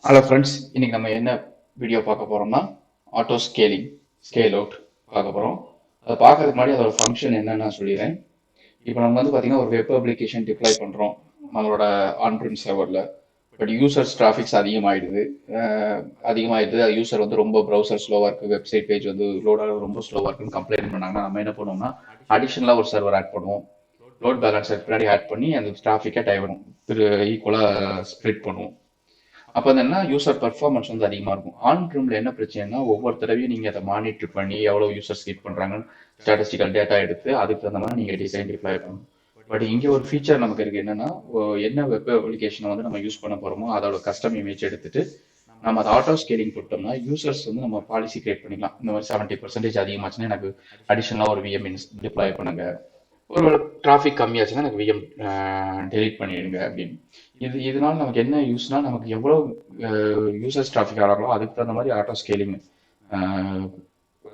Hello friends, இன்னைக்கு நம்ம என்ன வீடியோ பார்க்க போறோம்னா ஆட்டோ ஸ்கேல் அவுட் பார்க்க போறோம். அதை பார்க்கறதுக்கு முன்னாடி அதோட ஃபங்க்ஷன் என்னன்னு நான் சொல்லிடுறேன். இப்போ நம்ம வந்து பார்த்தீங்கன்னா ஒரு வெப் அப்ளிகேஷன் டிப்ளாய் பண்ணுறோம் நம்மளோட ஆன்பிரிம் சர்வரில். பட் யூசர்ஸ் டிராஃபிக்ஸ் அதிகமாகிடுது. அதிகமாகிடுது. அது யூசர் வந்து ரொம்ப ப்ரௌசர் ஸ்லோவாக இருக்குது, வெப்சைட் பேஜ் வந்து லோடாக ரொம்ப ஸ்லோவாக இருக்குன்னு கம்ப்ளைண்ட் பண்ணாங்கன்னா நம்ம என்ன பண்ணுவோம்னா அடிஷனலாக ஒரு சர்வர் ஆட் பண்ணுவோம். லோட் பேலன்ஸர் பின்னாடி ஆட் பண்ணி அந்த டிராஃபிக்கை டைவரும் ஈக்குவலாக ஸ்ப்ளிட் பண்ணுவோம். அப்போ என்னன்னா யூசர் பெர்ஃபார்மன்ஸ் வந்து அதிகமாக இருக்கும். ஆன் ப்ரிம்ல என்ன பிரச்சனைனா ஒவ்வொரு தடவையும் நீங்கள் அதை மானிட்டர் பண்ணி எவ்வளோ யூசர்ஸ் ஹிட் பண்ணுறாங்கன்னு ஸ்டாட்டிஸ்டிக்கல் டேட்டா எடுத்து அதுக்கு தகுந்த மாதிரி நீங்கள் டிசைன் டிப்ளை பண்ணணும். பட் இங்கே ஒரு ஃபீச்சர் நமக்கு இருக்கு என்னன்னா, என்ன வெப் அப்ளிகேஷனை வந்து நம்ம யூஸ் பண்ண போகிறோமோ அதோட கஸ்டம் இமேஜ் எடுத்துட்டு நம்ம அதை ஆட்டோ ஸ்கேலிங் கொடுத்தோம்னா யூசர்ஸ் வந்து நம்ம பாலிசி கிரியேட் பண்ணிக்கலாம். இந்த மாதிரி 70% அதிகமாச்சுன்னா எனக்கு அடிஷனலாக ஒரு விஎம் டிப்ளாய் பண்ணுங்க, ஒரு டிராஃபிக் கம்மியாச்சுன்னா எனக்கு விஎம் டெலீட் பண்ணிடுங்க அப்படின்னு. இதனால நமக்கு என்ன யூஸ்னா, நமக்கு எவ்வளோ யூசர்ஸ் டிராஃபிக் ஆகிறாங்களோ அதுக்கு தகுந்த மாதிரி ஆட்டோ ஸ்கேலிங்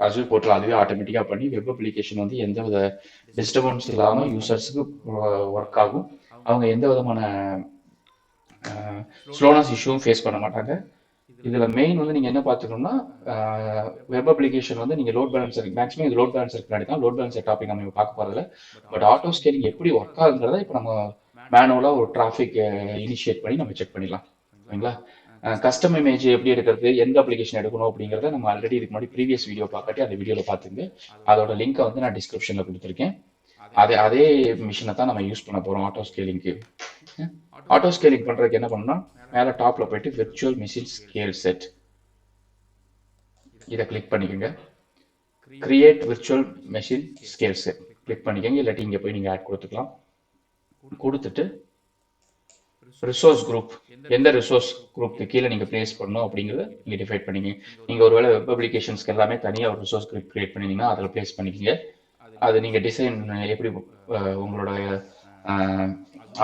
அசூர் போர்ட்டல் அதுவே ஆட்டோமேட்டிக்காக பண்ணி வெப் அப்ளிகேஷன் வந்து எந்த வித டிஸ்டர்பன்ஸ் இல்லாமல் யூசர்ஸுக்கு ஒர்க் ஆகும். அவங்க எந்த விதமான ஸ்லோனஸ் இஷ்யூவும் ஃபேஸ் பண்ண மாட்டாங்க. இதில் மெயின் வந்து நீங்கள் என்ன பார்த்துக்கணும்னா, வெப் அப்ளிகேஷன் வந்து நீங்கள் லோட் பேலன்சர் மேக்ஸிமம் இது லோட் பேலன்சர் பின்னாடி தான். லோட் பேலன்சர் டாபிக் நம்ம பார்க்க போகிறதில்ல. பட் ஆட்டோ ஸ்கேலிங் எப்படி ஒர்க் ஆகுங்கிறத இப்போ நம்ம மேனுவலாக ஒரு டிராஃபிக் இனிஷியேட் பண்ணி நம்ம செக் பண்ணிடலாம். ஓகேங்களா? கஸ்டம் இமேஜ் எப்படி எடுக்கிறது, எந்த அப்ளிகேஷன் எடுக்கணும் அப்படிங்கிறத நம்ம ஆல்ரெடி இதுக்கு முன்னாடி ப்ரீவியஸ் வீடியோ பார்க்காட்டி அந்த வீடியோவில் பார்த்துங்க. அதோட லிங்கை வந்து நான் டிஸ்கிரிப்ஷனில் கொடுத்துருக்கேன். அதே மிஷினை தான் நம்ம யூஸ் பண்ண போகிறோம் ஆட்டோ ஸ்கேலிங்க்கு. ஆட்டோ ஸ்கேலிங் பண்ணுறதுக்கு என்ன பண்ணணும்னா, மேலே டாப்பில் போயிட்டு விர்ச்சுவல் மிஷின் ஸ்கேல் செட் இதை கிளிக் பண்ணிக்கோங்க. Create virtual machine scale set click பண்ணிக்கோங்க. இல்லாட்டி இங்கே போய் நீங்கள் ஆட் கொடுத்துக்கலாம். கொடுத்துட்டு ரிசோர்ஸ் குரூப், எந்த ரிசோர்ஸ் குரூப்க்கு கீழே நீங்கள் பிளேஸ் பண்ணணும் அப்படிங்கிறத நீங்கள் டிஃபைட் பண்ணிங்க. நீங்கள் ஒருவேளை வெப் அப்ளிகேஷன்ஸ்க்கு எல்லாமே தனியாக ஒரு ரிசோர்ஸ் குரூப் கிரியேட் பண்ணிங்கன்னா அதில் பிளேஸ் பண்ணிக்கோங்க. அது நீங்கள் டிசைன் எப்படி உங்களோட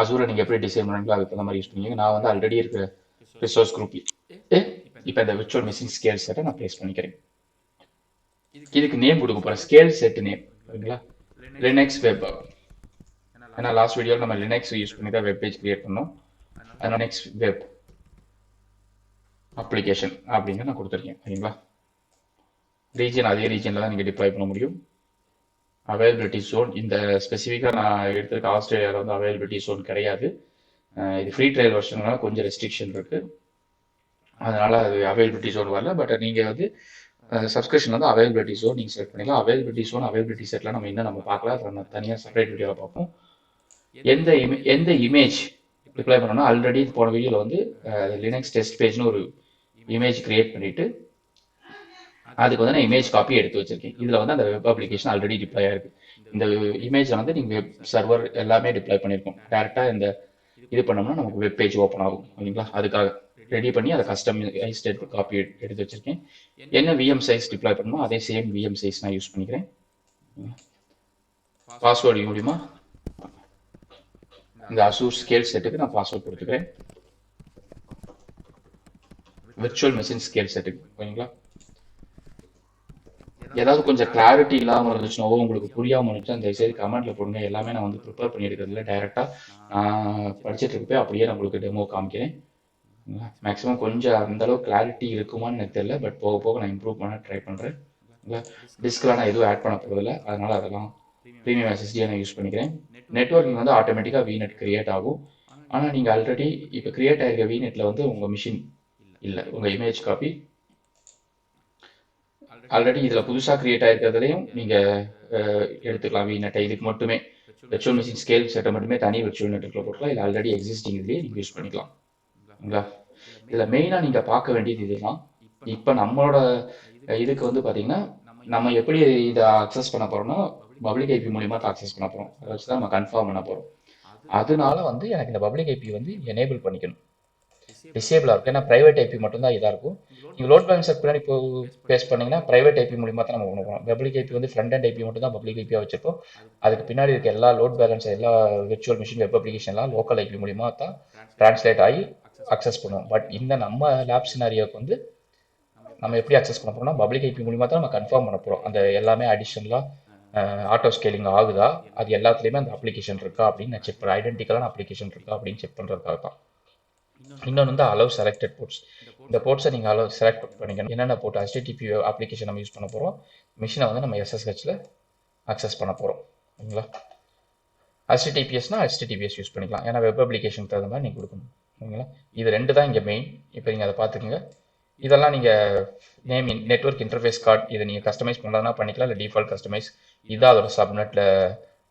அசூரை நீங்கள் எப்படி டிசைன் பண்ணுறீங்களோ அதுக்கு தகுந்த மாதிரி யூஸ் பண்ணிக்கோங்க. நான் வந்து ஆல்ரெடி இருக்கிற ரிசோர்ஸ் குரூப் இப்போ இந்த விர்ச்சுவல் மிஷின் ஸ்கேல் செட்டை நான் பிளேஸ் பண்ணிக்கிறேன். இதுக்கு நேம் கொடுக்க போகிறேன், ஸ்கேல் செட் நேம். ஓகேங்களா? Linux web. ஏன்னா லாஸ்ட் வீடியோவில் நம்ம லினக்ஸ் யூஸ் பண்ணி தான் வெப் பேஜ் கிரியேட் பண்ணோம். அதனால் நெக்ஸ்ட் வெப் அப்ளிகேஷன் அப்படின்னு நான் கொடுத்துருக்கேன். ஓகேங்களா? ரீஜன் அதே ரீஜனில் தான் நீங்கள் டிப்ளாய் பண்ண முடியும். அவைலபிலிட்டி ஜோன் இந்த ஸ்பெசிஃபிக்காக நான் எடுத்திருக்க ஆஸ்திரேலியாவில் வந்து அவைலபிலிட்டி ஜோன் கிடையாது. இது ஃப்ரீ ட்ரையல் வெர்ஷனால கொஞ்சம் ரெஸ்ட்ரிக்ஷன் இருக்குது, அதனால் அது அவைலபிலிட்டி ஜோன் வரல. பட் நீங்கள் வந்து சப்ஸ்கிரிப்ஷன் வந்து அவைலபிலிட்டி ஜோன் நீங்கள் செலக்ட் பண்ணிக்கலாம். அவைலபிலிட்டி செட்டில் நம்ம இன்னும் நம்ம பார்க்கலாம், அதை நம்ம தனியாக செப்பரேட் வீடியோவில் பார்ப்போம். எந்த இமேஜ் டிப்ளை பண்ணோம்னா, ஆல்ரெடி போன வீடியோவில் வந்து லினக்ஸ் டெஸ்ட் பேஜ்னு ஒரு இமேஜ் கிரியேட் பண்ணிவிட்டு அதுக்கு வந்து நான் இமேஜ் காப்பி எடுத்து வச்சிருக்கேன். இதில் வந்து அந்த வெப் அப்ளிகேஷன் ஆல்ரெடி டிப்ளை ஆயிருக்கு. இந்த இமேஜை வந்து நீங்கள் வெப் சர்வர் எல்லாமே டிப்ளை பண்ணியிருக்கோம். டேரெக்டாக இந்த இது பண்ணோம்னா நமக்கு வெப் பேஜ் ஓப்பன் ஆகும். ஓகேங்களா? அதுக்காக ரெடி பண்ணி அதை கஸ்டமைஸ் காப்பி எடுத்து வச்சிருக்கேன். என்ன விஎம் சைஸ் டிப்ளை பண்ணணுமோ அதே சேம் விஎம் சைஸ் நான் யூஸ் பண்ணிக்கிறேன். பாஸ்வேர்டு மூலியமா இந்த அசூர் ஸ்கேல் செட்டுக்கு நான் பாஸ்வேர்ட் கொடுத்துக்கிறேன். விர்ச்சுவல் மிஷின் ஸ்கேல் செட்டுக்கு. ஓகேங்களா? ஏதாவது கொஞ்சம் கிளாரிட்டி இல்லாமல் இருந்துச்சுன்னா, உங்களுக்கு புரியாமல் இருந்துச்சு அந்த சைடு கமெண்ட்ல போடுங்க. எல்லாமே நான் வந்து ப்ரிப்பேர் பண்ணி எடுக்கிறதுல டேரெக்டாக நான் படிச்சுட்டு இருக்கப்போ அப்படியே நான் உங்களுக்கு டெமோ காமிக்கிறேன். மேக்ஸிமம் கொஞ்சம் அந்தளவுக்கு கிளாரிட்டி இருக்குமான்னு எனக்கு தெரியல, பட் போக போக நான் இம்ப்ரூவ் பண்ண ட்ரை பண்ணுறேன். டிஸ்கில் நான் எதுவும் ஆட் பண்ண போகிறதில்ல, அதனால் அதெல்லாம் ப்ரீமியம் எஸ்எஸ்டியை நான் யூஸ் பண்ணிக்கிறேன். நெட்ஒர்க்கிங் வந்து ஆட்டோமேட்டிக்காக விநெட் கிரியேட் ஆகும். ஆனால் நீங்கள் ஆல்ரெடி இப்போ கிரியேட் ஆகிருக்க விநெட்டில் வந்து உங்கள் மிஷின் இல்லை, உங்கள் இமேஜ் காப்பி ஆல்ரெடி இதில் புதுசாக கிரியேட் ஆகிருக்கிறதுலையும் நீங்கள் எடுத்துக்கலாம் விநெட்டை. இதுக்கு மட்டுமே விர்ச்சுவல் மிஷின் ஸ்கேல் செட்டை மட்டுமே தனி விர்ச்சுவல் நெட்டுக்குள்ள போட்டுக்கலாம். இல்லை ஆல்ரெடி எக்ஸிஸ்டிங் இதுலேயே நீங்கள் யூஸ் பண்ணிக்கலாம். ஓகேங்களா? இதில் மெயினாக நீங்கள் பார்க்க வேண்டியது இதுதான். இப்போ நம்மளோட இதுக்கு வந்து பார்த்தீங்கன்னா, நம்ம எப்படி இதை அக்சஸ் பண்ண போகிறோம்னா பப்ளிக் ஐபி மூலிமா தான் அக்சஸ் பண்ண போகிறோம். அதை வச்சு தான் நம்ம கன்ஃபார்ம் பண்ண போகிறோம். அதனால வந்து எனக்கு இந்த பப்ளிக் ஐபி வந்து எனேபிள் பண்ணிக்கணும். டிசேபிளாக இருக்கும். ஏன்னா ப்ரைவேட் ஐபி மட்டும்தான் இதாக இருக்கும். நீங்கள் லோட் பேலன்சர் பின்னாடி இப்போ பேஸ் பண்ணிங்கன்னா ப்ரைவேட் ஐபி மூலிமா தான் நம்ம கொண்டு போகணும். பப்ளிக் ஐபி வந்து ஃப்ரண்ட் அண்ட் ஐபி மட்டும் தான் பப்ளிக் ஐபியாக வச்சிருப்போம். அதுக்கு பின்னாடி இருக்க எல்லா லோட் பேலன்சர் எல்லா விர்ச்சுவல் மிஷின் வெப் அப்ளிகேஷன் எல்லாம் லோக்கல் ஐபி மூலிமா தான் டிரான்ஸ்லேட் ஆகி அக்சஸ் பண்ணுவோம். பட் இந்த நம்ம லேப் சினாரியோக்கு வந்து நம்ம எப்படி அக்சஸ் பண்ண போறோம்னா பப்ளிக் ஐபி மூலிமா தான் நம்ம கன்ஃபார்ம் பண்ண போகிறோம். அந்த எல்லாமே அடிஷனலாக ஆட்டோ ஸ்கேலிங் ஆகுதா, அது எல்லாத்துலேயுமே அந்த அப்ளிகேஷன் இருக்கா அப்படின்னு நான் செக் பண்ண, ஐடென்டிக்கலான அப்ளிகேஷன் இருக்கா அப்படின்னு செக் பண்ணுறதுக்காக தான். இன்னொன்று வந்து அலோவ் செலக்டட் போர்ட்ஸ். இந்த போர்ட்ஸை நீங்கள் அலோவ் செலக்ட் பண்ணிக்கணும். என்னென்ன போர்ட் HTTP அப்ளிகேஷன் நம்ம யூஸ் பண்ண போகிறோம், மிஷினை வந்து நம்ம SSHல அக்சஸ் பண்ண போகிறோம். ஓகேங்களா? HTTPSனா HTTPS யூஸ் பண்ணிக்கலாம். ஏன்னா வெப் அப்ளிகேஷனுக்கு தகுந்த மாதிரி நீங்கள் கொடுக்கணும். ஓகேங்களா? இது ரெண்டு தான் இங்கே மெயின். இப்போ நீங்கள் அதை பார்த்துக்குங்க. இதெல்லாம் நீங்கள் நேம் நெட்வொர்க் இன்டர்ஃபேஸ் கார்டு இதை நீங்கள் கஸ்டமைஸ் பண்ணுறதுனா பண்ணிக்கலாம், இல்லை டிஃபால்ட் கஸ்டமைஸ். இதான் அதோட சப்நெட்டில்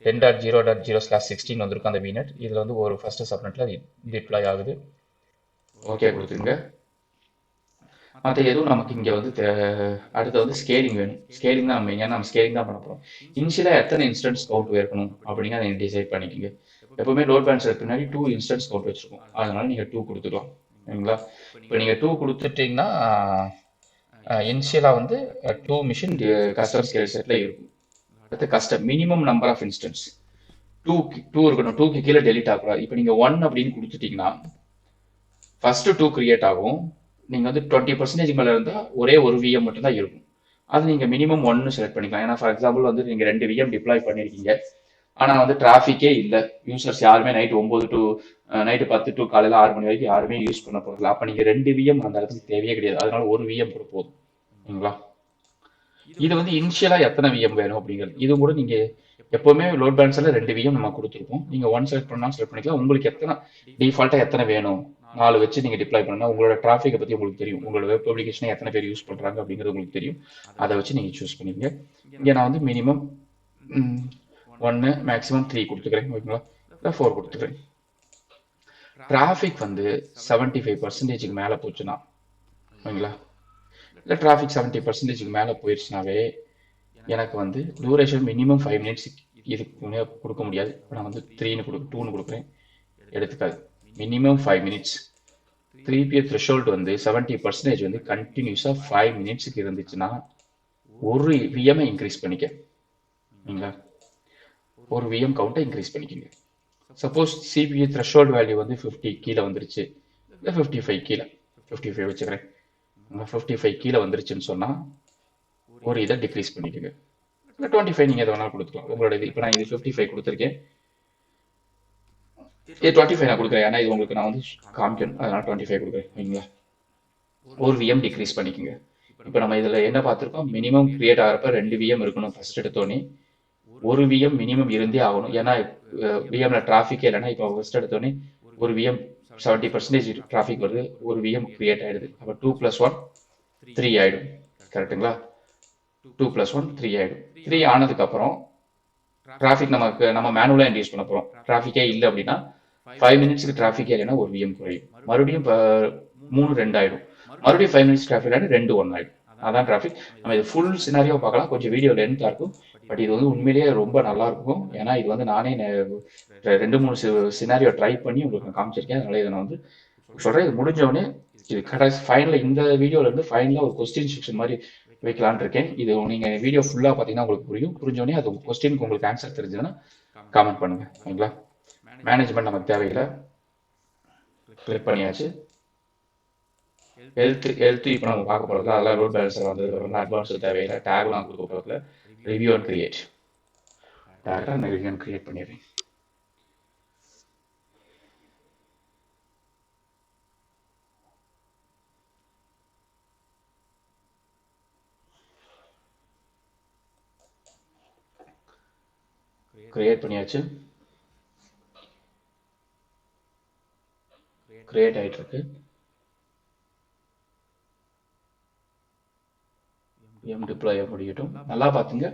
10.0.0/16 வந்திருக்கும் அந்த VNet. இதில் வந்து ஒரு ஃபஸ்ட்டு சப்நெட்டில் டிப்ளாய் ஆகுது. ஓகே கொடுத்துருங்க. மற்ற எதுவும் நமக்கு இங்கே வந்து அடுத்து வந்து ஸ்கேலிங் வேணும். ஸ்கேலிங் தான் நம்ம ஸ்கேலிங் தான் பண்ண போகிறோம். இனிஷியலாக எத்தனை இன்ஸ்டன்ஸ் கவுண்ட் இருக்கணும் அப்படிங்க அதை டிசைட் பண்ணிக்கோங்க. எப்பவுமே லோட் பேலன்ஸருக்கு பின்னாடி 2 இன்ஸ்டன்ஸ் கவுண்ட் வச்சுருக்கோம். அதனால நீங்கள் 2 கொடுத்துக்கலாம். சரிங்களா? இப்போ நீங்கள் 2 கொடுத்துட்டிங்கன்னா இனிஷியலாக வந்து 2 மிஷின் கஸ்டம் ஸ்கேல் செட்டில் இருக்கும். அடுத்து custom minimum number of instance 2 இருக்கணும். 2க்கு கீழே டெலிட் ஆகக்கூடாது. இப்போ நீங்கள் 1 அப்படின்னு கொடுத்துட்டிங்கன்னா ஃபர்ஸ்ட் 2 கிரியேட் ஆகும். நீங்கள் வந்து 20% மேலே இருந்தால் ஒரே ஒரு VM மட்டும்தான் இருக்கும். அது நீங்கள் மினிமம் 1 செலக்ட் பண்ணிக்கலாம். ஏன்னா ஃபார் எக்ஸாம்பிள் வந்து நீங்கள் 2 VM டிப்ளாய் பண்ணியிருக்கீங்க, ஆனால் வந்து டிராஃபிக்கே இல்லை, யூசர்ஸ் யாருமே நைட்டு 9 டு நைட்டு 10 டு காலையில் 6 மணி வரைக்கும் யாருமே யூஸ் பண்ண போகிறதில்ல. அப்போ நீங்கள் 2 VM அந்த இடத்துக்கு தேவையே கிடையாது. அதனால ஒரு VM கூட போதும். ஓகேங்களா? இது வந்து இனிஷியலாக எத்தனை VM வேணும் அப்படிங்கிறது இது கூட நீங்கள் எப்போவுமே லோட் பேலன்ஸில் 2 VM நம்ம கொடுத்துருப்போம். நீங்கள் 1 செலக்ட் பண்ணாலும் செலக்ட் பண்ணிக்கலாம். உங்களுக்கு எத்தனை டிஃபால்ட்டாக எத்தனை வேணும் 4 வச்சு நீங்கள் டிப்ளாய் பண்ணால் உங்களோட டிராஃபிக்கை பற்றி உங்களுக்கு தெரியும். உங்களோட வெப் பப்ளிகேஷனை எத்தனை பேர் யூஸ் பண்ணுறாங்க அப்படிங்கிறது உங்களுக்கு தெரியும். அதை வச்சு நீங்கள் சூஸ் பண்ணிக்கங்க. இங்கே நான் வந்து மினிமம் 1 மேக்ஸிமம் 3 கொடுத்துக்கிறேன். ஓகேங்களா? இல்லை 4 கொடுத்துக்கிறேன். டிராஃபிக் வந்து 75% மேலே போச்சுன்னா, ஓகேங்களா, இல்லை டிராஃபிக் 70% மேலே போயிடுச்சுனாவே எனக்கு வந்து டூரேஷன் மினிமம் 5 மினிட்ஸ் இதுக்கு கொடுக்க முடியாது. இப்போ நான் வந்து 2ன்னு கொடுக்குறேன், எடுத்துக்காது. Minimum 5 minutes. 3PA த்ரெஷோல்டு வந்து 70% வந்து கண்டினியூஸாக 5 மினிட்ஸுக்கு இருந்துச்சுன்னா ஒரு விஎம்ஐ இன்க்ரீஸ் பண்ணிக்க. ஓகேங்களா? ஒரு விஎம் கவுண்ட்டை இன்க்ரீஸ் பண்ணிக்கோங்க. சப்போஸ் CPU த்ரெஷோல்டு வேல்யூ வந்து 50 கீழே வந்துருச்சு, இல்லை 55 கீழே, 55 வச்சுக்கிறேன், 55 கீழே வந்துருச்சுன்னு சொன்னால் ஒரு இதை டிக்ரீஸ் பண்ணிக்கோங்க. இல்லை 25 நீங்கள் எதை வேணாலும் கொடுத்துக்கலாம். உங்களோட இது இப்போ நான் இது 55 கொடுத்துருக்கேன். இது 25 நான் கொடுக்குறேன். ஏன்னா இது உங்களுக்கு நான் வந்து காமிக்கணும், அதனால 25 கொடுக்குறேன். ஓகேங்களா? ஒரு விஎம் டிக்ரீஸ் பண்ணிக்கோங்க. இப்போ நம்ம இதில் என்ன பார்த்துருக்கோம், மினிமம் கிரியேட் ஆகிறப்ப 2 விஎம் இருக்கணும். ஃபர்ஸ்ட் எடுத்தோடனே ஒரு விஎம் மினிமம் இருந்தே ஆகணும். ஏன்னா விஎம்ல டிராஃபிக்கே இல்லைன்னா இப்போ ஃபர்ஸ்ட் எடுத்தோடனே ஒரு விஎம் 70% டிராஃபிக் வருது, ஒரு விஎம் கிரியேட் ஆகிடுது. அப்போ 2 + 1 3 ஆகிடும். கரெக்டுங்களா? 2 + 1 3 ஆகிடும். 3 ஆனதுக்கப்புறம் டிராஃபிக் நம்ம மேனுவலாக இன்டியூஸ் பண்ண போகிறோம். டிராஃபிக்கே இல்லை அப்படின்னா 5 மினிட்ஸ்க்கு டிராஃபிக்கே இல்லைன்னா ஒரு விஎம் குறையும். மறுபடியும் 3 2 ஆகிடும். மறுபடியும் 5 மினிட்ஸ் டிராஃபிக் ஆகிடும், 2 1 ஆகிடும். அதான் டிராஃபிக். நம்ம இது ஃபுல் சினாரியோ பார்க்கலாம். கொஞ்சம் வீடியோ லென்த்தாக இருக்கும், பட் இது வந்து உண்மையிலேயே ரொம்ப நல்லா இருக்கும். ஏன்னா இது வந்து நானே 2-3 சினாரியோ ட்ரை பண்ணி உங்களுக்கு நான் காமிச்சிருக்கேன். அதனால இதை நான் வந்து சொல்கிறேன். இது முடிஞ்சவொடனே இது கடைசி ஃபைனலில் இந்த வீடியோலேருந்து ஃபைனலாக ஒரு கொஸ்டின் செக்ஷன் மாதிரி வைக்கலான் இருக்கேன். இது நீங்கள் வீடியோ ஃபுல்லாக பார்த்தீங்கன்னா உங்களுக்கு புரியும். புரிஞ்சோடனே அது கொஸ்டினுக்கு உங்களுக்கு ஆன்சர் தெரிஞ்சதுன்னா காமெண்ட் பண்ணுங்கள். ஓகேங்களா? மேனேஜ்மெண்ட் நமக்கு தேவையில்லை, கிளிக் பண்ணியாச்சு. ஹெல்த் இப்போ நம்ம பார்க்க போகிறது அதெல்லாம் லோட் பேலன்ஸர் வந்ததுக்கு அட்வான்ஸ் தேவையில்லை. டேக்லாம் கொடுக்க போகிறதுல ரிவ்யூ அண்ட் கிரியேட் டேரெக்டாக அந்த ரிவ்யூ அண்ட் கிரியேட் பண்ணிடுறேன். கிரியேட் பண்ணியாச்சு. கிரியேட் ஆகிட்டு இருக்கு. விஎம் டிப்ளாய் முடியட்டும். நல்லா பார்த்துங்க.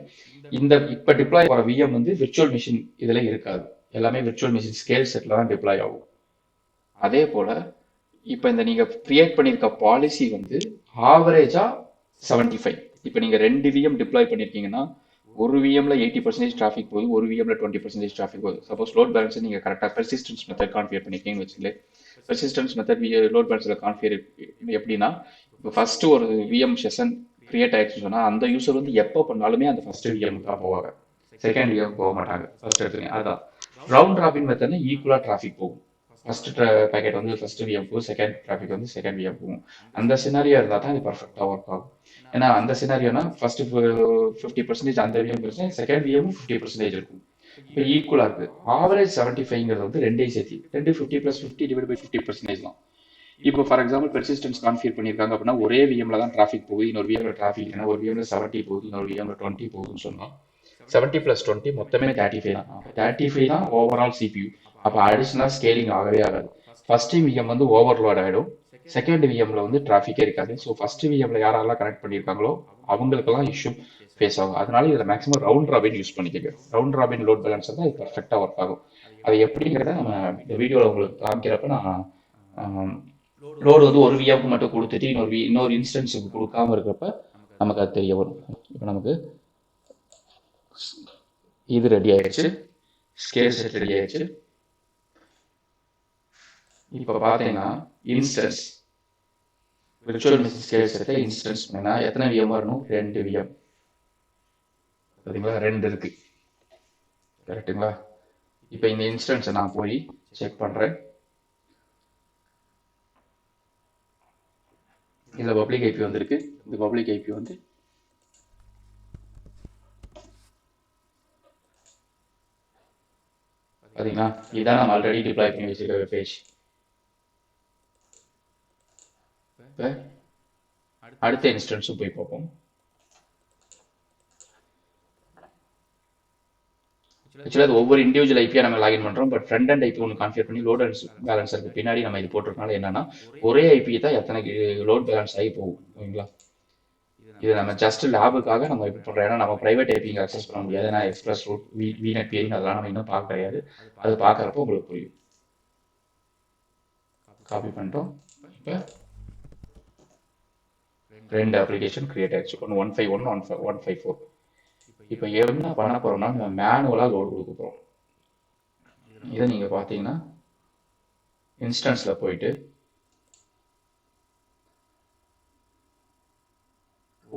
இந்த இப்போ டிப்ளாய் ஆகிற விஎம் வந்து விர்ச்சுவல் மிஷின் இதில் இருக்காது. எல்லாமே விர்ச்சுவல் மிஷின் ஸ்கேல் செட்டில் தான் டிப்ளாய் ஆகும். அதே போல் இப்போ இந்த நீங்கள் கிரியேட் பண்ணியிருக்க பாலிசி வந்து ஆவரேஜாக 75. இப்போ நீங்கள் 2 விஎம் டிப்ளாய் பண்ணியிருக்கீங்கன்னா ஒரு விஎம்ல 80% டிராஃபிக் போகுது, ஒரு விஎம்ல 20% டிராஃபிக் போகுது. சப்போஸ் லோட் பேலன்ஸ் நீங்கள் கரெக்டாக பெர்சிஸ்டன்ஸ் மெத்தட் கான்ஃபிகர் பண்ணியிருக்கீங்கன்னு வச்சுங்களேன். பெர்சிஸ்டன்ஸ் மெத்தட் லோட் பேலன்ஸில் கான்ஃபிகர் எப்படின்னா, இப்போ ஃபர்ஸ்ட் ஒரு விஎம் செஷன் கிரியேட் ஆயிடுச்சுன்னு சொன்னால் அந்த யூசர் வந்து எப்போ பண்ணாலுமே அந்த ஃபர்ஸ்ட் விஎம் தான் போவாங்க, செகண்ட் விஎம் போக மாட்டாங்க. ஃபர்ஸ்ட் எடுத்துங்க. அதுதான் ரவுண்ட் ராபின் மெத்தட்னா ஈக்குவலாக டிராஃபிக் போகும். ஃபர்ஸ்ட் பேக்கெட் வந்து ஃபர்ஸ்ட் விஎம் போகும், செகண்ட் டிராஃபிக் வந்து செகண்ட் விஎம் போகும். அந்த சினாரியோ இருந்தால் தான் இது பர்ஃபெக்டாக ஒர்க் ஆகும். ஏன்னா அந்த சினாரியோனா ஃபர்ஸ்ட் 50% அந்த விஎம் பிரச்சனை, செகண்ட் விஎம் 50% இருக்கும். இப்போ ஈக்குவலாக இருக்குது. ஆவரேஜ் 75ங்கிறது வந்து 2 சேர்த்தி 2 50 + 50 / 50% தான். இப்போ ஃபார் எக்ஸாம்பிள் பெர்சிஸ்டன்ஸ் கான்ஃபிகர் பண்ணியிருக்காங்க அப்படின்னா ஒரே விஎம்ல தான் டிராஃபிக் போகுது, இன்னொரு விஎம்ல டிராஃபிக் இல்லைன்னா ஒரு விஎம்ல 70 போகுது, இன்னொரு விஎம்ல 20 போகுதுன்னு சொன்னோம். 70 + 20 மொத்தமே 35 தான். 35 தான் ஓவரால் சிபியூ. அப்போ அடிஷனலாக ஸ்கேலிங் ஆகவே ஆகாது. ஃபர்ஸ்ட் விஎம் வந்து ஓவர்லோட் ஆகிடும், செகண்ட் விஎம்ல வந்து டிராஃபிக்கே இருக்காது. ஸோ ஃபர்ஸ்ட் விஎம்ல யாரெல்லாம் கனெக்ட் பண்ணியிருக்காங்களோ அவங்களுக்கெல்லாம் இஷ்யூ ஃபேஸ் ஆகும். அதனால இதில் மேக்ஸிமம் ரவுண்ட் ராபின் யூஸ் பண்ணிக்கோங்க. ரவுண்ட் ராபின் லோட் பேலன்ஸர் தான் இது பர்ஃபெக்டாக ஒர்க் ஆகும். அது எப்படிங்கிறத நம்ம இந்த வீடியோவில் உங்களுக்கு காமிக்கிறப்ப நான் லோடு வந்து ஒரு விஎம்க்கு மட்டும் கொடுத்துட்டு இன்னொரு இன்ஸ்டன்ஸுக்கு கொடுக்காம இருக்கிறப்ப நமக்கு அது தெரிய வரும். இப்போ நமக்கு இது ரெடி ஆயிடுச்சு, ஸ்கேல் செட் ரெடி ஆயிடுச்சு. இப்போ பார்த்தீங்கன்னா இன்ஸ்டன்ஸ் விர்ச்சுவல் மிஷின் ஸ்கேல் செட்டை இன்ஸ்டன்ஸ் பண்ணா எத்தனை விஎம் வரணும்? 2 விஎம். பார்த்தீங்களா, 2 இருக்கு. கரெக்டுங்களா? இப்போ இந்த இன்ஸ்டன்ஸை நான் போய் செக் பண்ணுறேன். இதில் பப்ளிக் ஐபி வந்திருக்கு. இந்த பப்ளிக் ஐபி வந்து பார்த்தீங்கன்னா இதான் நம்ம ஆல்ரெடி டிப்ளாய் பண்ணி வச்சிருக்க வெப் பேஜ். இப்போ அடுத்த இன்ஸ்டன்ஸும் போய் பார்ப்போம். ஆக்சுவலாக அது ஒவ்வொரு இண்டிவிஜுவல் ஐபியாக நம்ம லாகின் பண்ணுறோம். பட் ஃப்ரண்ட் அண்ட் ஐபி ஒன்று கான்ஃபிகர் பண்ணி லோட் அண்ட் பேலன்ஸருக்கு பின்னாடி நம்ம இது போட்டிருக்கனால என்னன்னா ஒரே ஐபி தான் எத்தனை லோட் பேலன்ஸ் ஆகி போகும். ஓகேங்களா? இது நம்ம ஜஸ்ட் லேபுக்காக நம்ம எப்படி பண்ணுறோம். ஏன்னா நம்ம ப்ரைவேட் ஐபிங்க அக்சஸ் பண்ண முடியாது. ஏன்னா எக்ஸ்பிரஸ் ரூட் விநெட் பேரிங் அதெல்லாம் நம்ம இன்னும் பார்க்க கிடையாது. அது பார்க்குறப்போ உங்களுக்கு புரியும். காப்பி பண்ணிட்டோம். இப்போ 2 அப்ளிகேஷன் கிரியேட் ஆயிடுச்சு. ஒன்று 151, 154. இப்போ என்ன பண்ண போகிறோம்னா நம்ம மேனுவலாக லோடு கொடுக்க போகிறோம். இதை நீங்கள் பார்த்தீங்கன்னா இன்ஸ்டன்ஸில் போயிட்டு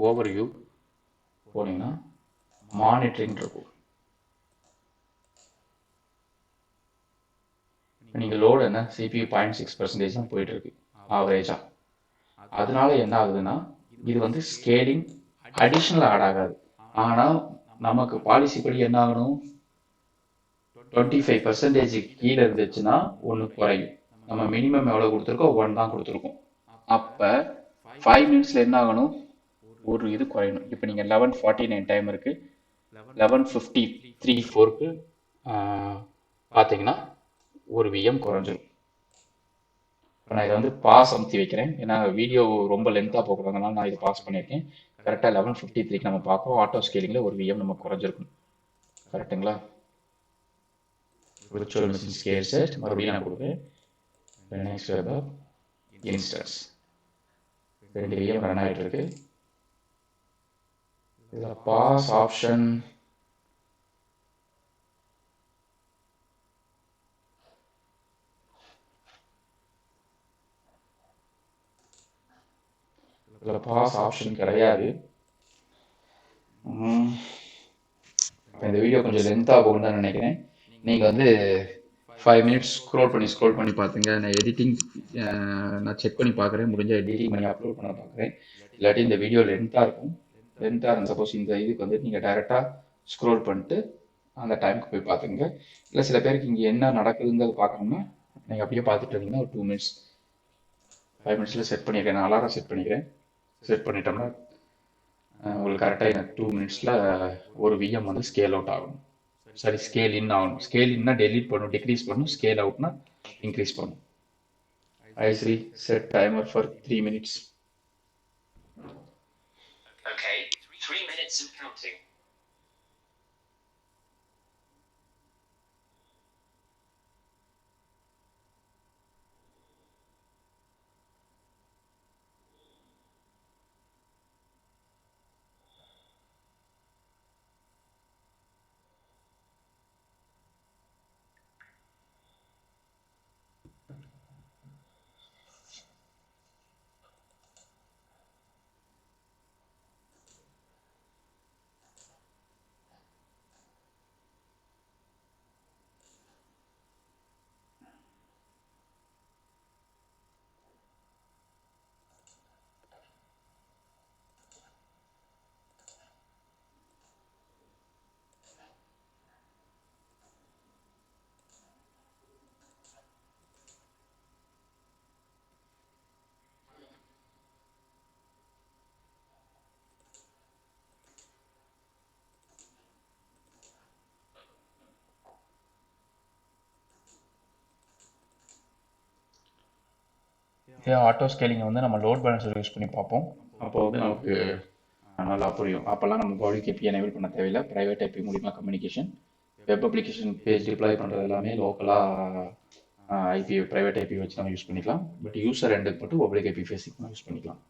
ஓவர்வியூ போனீங்கன்னா மானிட்டரிங் இருக்கும். நீங்கள் லோடு என்ன சிபியூ 0.6% தான் போயிட்டு இருக்கு ஆவரேஜாக. அதனால என்ன ஆகுதுன்னா இது வந்து ஸ்கேலிங் அடிஷ்னல் ஆட் ஆகாது. ஆனால் நமக்கு பாலிசி படி என்ன ஆகணும்? 25% கீழே இருந்துச்சுன்னா 1 குறையும். நம்ம மினிமம் எவ்வளோ கொடுத்துருக்கோம்? 1 தான் கொடுத்துருக்கோம். அப்போ 5 மினிட்ஸில் என்ன ஆகணும்? ஒரு இது குறையணும். இப்போ நீங்கள் 11:49 டைம் இருக்கு, 11:53 பார்த்தீங்கன்னா ஒரு விஎம் குறைஞ்சிடும். இப்போ நான் இதை வந்து பாஸ் அமுத்தி வைக்கிறேன். ஏன்னா வீடியோ ரொம்ப லென்த்தாக போகிறதுனால நான் இதை பாஸ் பண்ணியிருக்கேன். கரெக்டாக 11:53 நம்ம பார்க்குறோம். ஆட்டோ ஸ்கேலிங்கில் ஒரு விஎம் நம்ம குறைஞ்சிருக்கும். கரெக்டுங்களா? விர்ச்சுவல் மிஷின் ஸ்கேல் செட் மறுபடியும் நான் கொடுப்பேன். Next web instance 2 VM run ஆகிட்டு இருக்கு. இதில் பாஸ் ஆப்ஷன் கிடையாது. இந்த வீடியோ கொஞ்சம் லென்த்தாக போகும்னு தான் நினைக்கிறேன். நீங்கள் வந்து 5 மினிட்ஸ் ஸ்க்ரோல் பண்ணி பார்த்துங்க. நான் எடிட்டிங் நான் செக் பண்ணி பார்க்குறேன். முடிஞ்ச எடிட்டிங் பண்ணி அப்லோட் பண்ண பார்க்குறேன். இல்லாட்டி இந்த வீடியோ லென்த்தாக இருக்கும். சப்போஸ் இந்த இதுக்கு வந்து நீங்கள் டைரெக்டாக ஸ்க்ரோல் பண்ணிட்டு அந்த டைமுக்கு போய் பார்த்துங்க. இல்லை சில பேருக்கு இங்கே என்ன நடக்குதுங்கிறது பார்க்கணும்னா நீங்கள் அப்படியே பார்த்துட்டு இருந்தீங்கன்னா ஒரு 2 மினிட்ஸ் 5 மினிட்ஸில் செட் பண்ணியிருக்கேன். நான் அலாரம் செட் பண்ணிக்கிறேன். செட் பண்ணிட்டோம்னா உங்களுக்கு கரெக்டாக 2 மினிட்ஸில் ஒரு விஎம் வந்து ஸ்கேல் அவுட் ஆகும். சாரி, ஸ்கேல் இன் ஆகணும். ஸ்கேல் இன்னா டெலீட் பண்ணும், டிக்ரீஸ் பண்ணும். ஸ்கேல் அவுட்னா இன்க்ரீஸ் பண்ணும். I3 set timer for 3 minutes. Okay, 3 minutes and counting. இதே ஆட்டோ ஸ்கேலிங்கை வந்து நம்ம லோட் பேலன்சர் யூஸ் பண்ணி பார்ப்போம். அப்போ வந்து நமக்கு நல்லா புரியும். அப்போல்லாம் நம்ம பப்ளிக் ஏபி எனேபிள் பண்ண தேவையில்லை. ப்ரைவேட் ஏபி மூலிமா communication, web application page deploy பண்ணுறது எல்லாமே லோக்கலாக ஐபி ப்ரைவேட் ஐபி வச்சு நம்ம யூஸ் பண்ணிக்கலாம். பட் யூசர் ரெண்டுக்கு மட்டும் பப்ளிக் ஐபி ஃபேஸிங் யூஸ் பண்ணிக்கலாம்.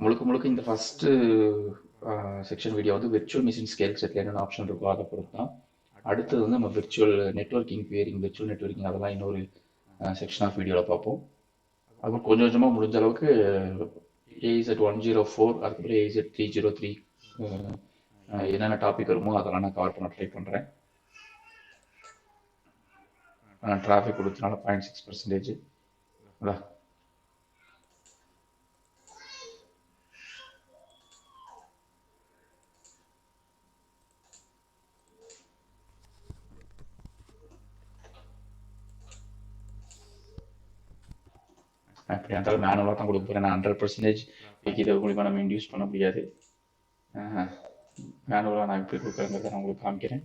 முழுக்க முழுக்க இந்த ஃபஸ்ட்டு செக்ஷன் வீடியோ வந்து விர்ச்சுவல் மிஷின் ஸ்கேல் செட்டில் என்னென்ன ஆப்ஷன் இருக்கோ அதை பொறுத்து தான். அடுத்தது வந்து நம்ம virtual networking peering, virtual networking அதெல்லாம் இன்னொரு செக்ஷன் ஆஃப் வீடியோவில் பார்ப்போம். அதுவும் கொஞ்சம் கொஞ்சமாக முடிஞ்ச அளவுக்கு AZ104 அதுக்கப்புறம் AZ303 என்னென்ன டாபிக் வருமோ அதெல்லாம் நான் கவர் பண்ண ட்ரை பண்ணுறேன். டிராஃபிக் கொடுத்தனால 0.6% இல்லை. அப்படி இருந்தாலும் மேனுவலாக தான் கொடுக்க போகிறேன். நான் 100% இது மூலிமா நம்ம இன்டியூஸ் பண்ண முடியாது. மேனுவலாக நான் எப்படி கொடுக்குறேங்கிறத நான் உங்களுக்கு காமிக்கிறேன்.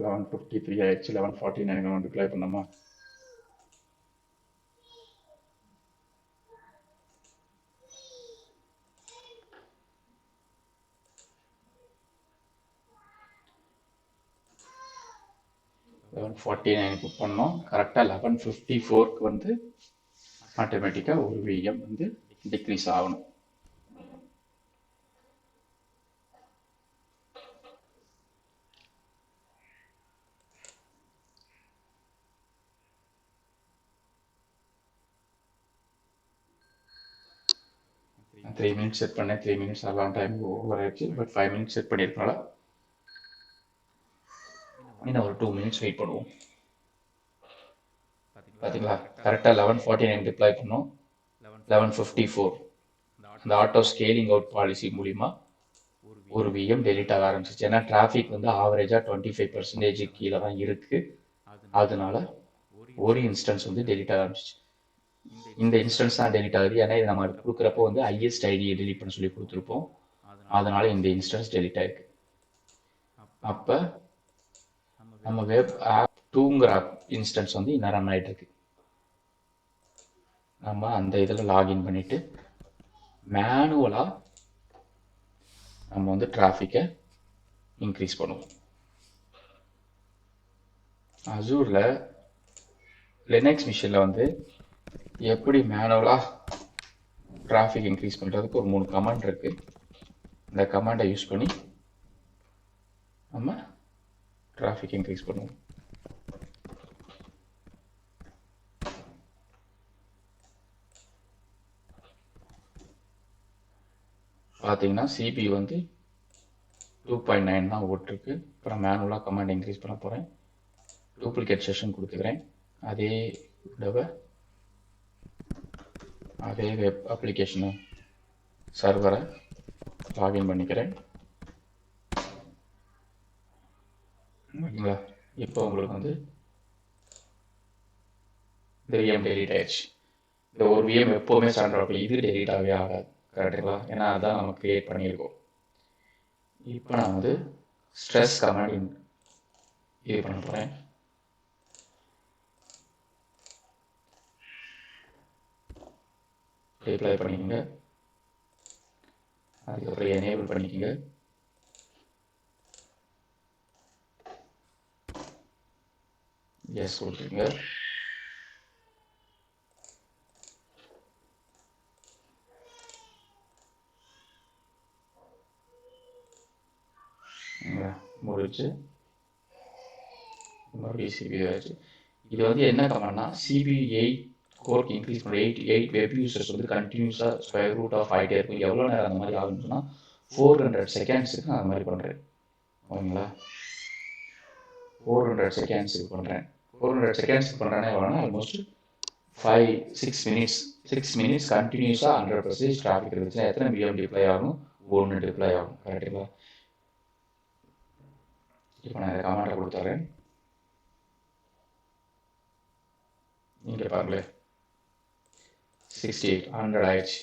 11:53 ஆயிடுச்சு. 11:49 நம்ம டிப்ளாய் பண்ணோமா? $11:49 பண்ணோம். கரெக்டாக 11:54 வந்து ஆட்டோமேட்டிக்காக ஒரு விஎம் வந்து டிக்ரீஸ் ஆகணும். நான் 3 minutes செட் பண்ணேன். 3 minutes எல்லாம் டைம் ஓவர் ஆயிடுச்சு. பட் 5 minutes செட் பண்ணியிருக்கனால இன்னும் ஒரு 2 minutes வெயிட் பண்ணுவோம். பார்த்தீங்களா, கரெக்டாக 11:49 டிப்ளாய் பண்ணோம். 11:54 அந்த ஆட்டோ ஸ்கேலிங் அவுட் பாலிசி மூலிமா ஒரு விஎம் டெலிட் ஆக ஆரம்பிச்சிச்சு. ஏன்னா டிராஃபிக் வந்து ஆவரேஜாக 25% கீழே தான் இருக்குது. அதனால ஒரு இன்ஸ்டன்ஸ் வந்து டெலிட் ஆக ஆரம்பிச்சிச்சு. இந்த இன்ஸ்டன்ஸ் தான் டெலிட் ஆகுது. ஏன்னா இது நம்ம கொடுக்குறப்போ வந்து ஹையஸ்ட் ஐடியை டெலிட் பண்ண சொல்லி கொடுத்துருப்போம். அதனால இந்த இன்ஸ்டன்ஸ் டெலிட் ஆயிருக்கு. அப்போ நம்ம வெப் ஆப் 2ங்கிற இன்ஸ்டன்ஸ் வந்து இன்னும் ரன் ஆகிட்டு இருக்கு. நம்ம அந்த இதில் லாகின் பண்ணிட்டு மேனுவலாக நம்ம வந்து டிராஃபிக்கை இன்க்ரீஸ் பண்ணுவோம். அசூரில் லினக்ஸ் மிஷினில் வந்து எப்படி மேனுவலாக டிராஃபிக் இன்க்ரீஸ் பண்ணுறதுக்கு ஒரு 3 கமாண்ட் இருக்குது. இந்த கமாண்டை யூஸ் பண்ணி நம்ம டிராஃபிக் இன்க்ரீஸ் பண்ணுவோம். பார்த்தீங்கன்னா சிபி வந்து 2.9 தான் ஓட்டிருக்கு. இப்போ நான் மேனுவலாக கமாண்ட் இன்க்ரீஸ் பண்ண போகிறேன். டூப்ளிகேட் செஷன் கொடுத்துக்கிறேன். அதே வெப் அப்ளிகேஷனு சர்வரை லாகின் பண்ணிக்கிறேன். ஓகேங்களா, இப்போ உங்களுக்கு வந்து இந்த விஎம் டெலிட் ஆயிடுச்சு. இந்த ஒரு விஎம் எப்போவுமே ஸ்டாண்டர்ட் ஆகும். இது டெலிட் ஆகவே ஆகாது. கரெக்டுங்களா? ஏன்னா அதான் நம்ம கிரியேட் பண்ணியிருக்கோம். இப்போ நான் வந்து ஸ்ட்ரெஸ் கமாண்ட் இது பண்ண போகிறேன். டிப்ளை பண்ணிக்கோங்க. அதுக்கப்புறம் எனேபிள் பண்ணிக்கோங்க. எஸ் கொடுத்துருங்க. முடிச்சு மறுபடியும் சிபி ஆயிடுச்சு. இது வந்து என்ன கமாண்ட்னா CB8 கோர்க்கு இன்க்ரீஸ் பண்ணுற 8 வெப் யூசர்ஸ் வந்து கண்டினியூஸாக ஸ்கொயர் ரூட் ஆஃப் ஆகிட்டே இருக்கும். எவ்வளோ நேரம் அந்த மாதிரி ஆகுன்னு சொன்னால் 400 செகண்ட்ஸுக்கு நான் அந்த மாதிரி பண்ணுறேன். ஓகேங்களா, 400 செகண்ட்ஸுக்கு பண்ணுறேன். 400 செகண்ட்ஸுக்கு பண்ணுறேன்னா எவ்வளோனா ஆல்மோஸ்ட் 6 மினிட்ஸ் கண்டினியூஸாக 100% டிராஃபிக் இருந்துச்சுன்னா எத்தனை விஎம் டிப்ளை ஆகும்? 1 டிப்ளை ஆகும். கரெக்டுங்களா? இப்போ நான் இந்த கமாண்டை கொடுத்துறேன். நீங்கள் பாருங்களேன், 68 100 ஆயிடுச்சு.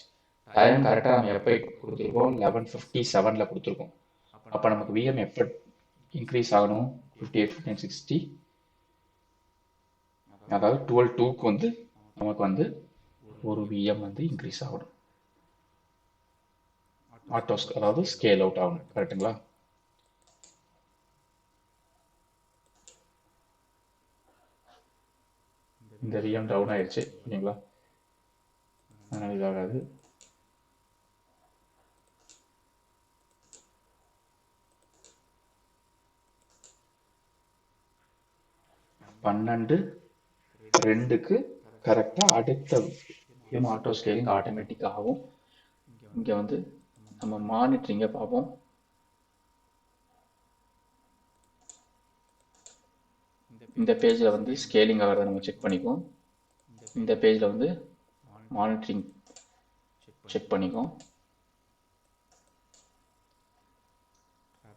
டைம் கரெக்டாக நம்ம எப்போ கொடுத்துருக்கோம்? 11:57 கொடுத்துருக்கோம். அப்போ நமக்கு விஎம் எப்போ இன்க்ரீஸ் ஆகணும்? 58, 60 அதாவது 12.2க்கு வந்து நமக்கு வந்து ஒரு விஎம் வந்து இன்க்ரீஸ் ஆகணும், அதாவது ஸ்கேல் அவுட் ஆகணும். கரெக்டுங்களா? இந்த விஎம் டவுன் ஆயிடுச்சு இல்லைங்களா, அதனால் இதாகாது. பன்னெண்டு ரெண்டுக்கு கரெக்டாக அடுத்த விஎம் ஆட்டோ ஸ்கேலிங் ஆட்டோமேட்டிக் ஆகும். இங்கே வந்து நம்ம மானிட்டரிங்கை பார்ப்போம். இந்த பேஜில் வந்து ஸ்கேலிங் ஆகிறத நம்ம செக் பண்ணிக்குவோம். இந்த பேஜில் வந்து மானிட்டரிங் செக் பண்ணிக்குவோம்.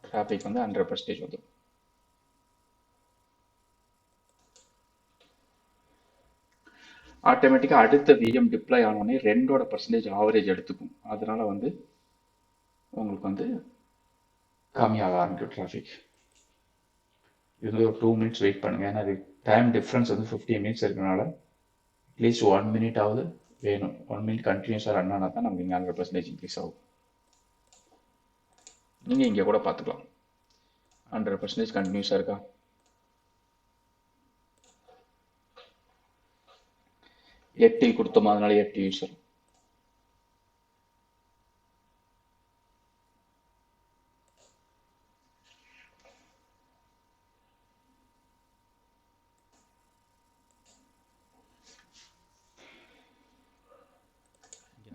டிராஃபிக் வந்து 100% வந்துடும். ஆட்டோமேட்டிக்காக அடுத்த விஎம் டிப்ளாய் ஆனோடனே 2% ஆவரேஜ் எடுத்துக்கும். அதனால வந்து உங்களுக்கு வந்து கம்மியாக ஆரம்பிக்கும் டிராஃபிக். இது வந்து ஒரு 2 மினிட்ஸ் வெயிட் பண்ணுங்கள். ஏன்னா அது டைம் டிஃப்ரென்ஸ் வந்து 15 மினிட்ஸ் இருக்கிறனால அட்லீஸ்ட் 1 மினிட் ஆகுது வேணும். 1 மினிட் கண்டினியூஸாக ரன் ஆனால் தான் நமக்கு இங்கே 100% இன்க்ரீஸ் ஆகும். நீங்கள் இங்கே கூட பார்த்துக்கலாம் 100% கண்டினியூஸாக இருக்கா. எட்டில் கொடுத்தோம், அதனால 8 யூசர்.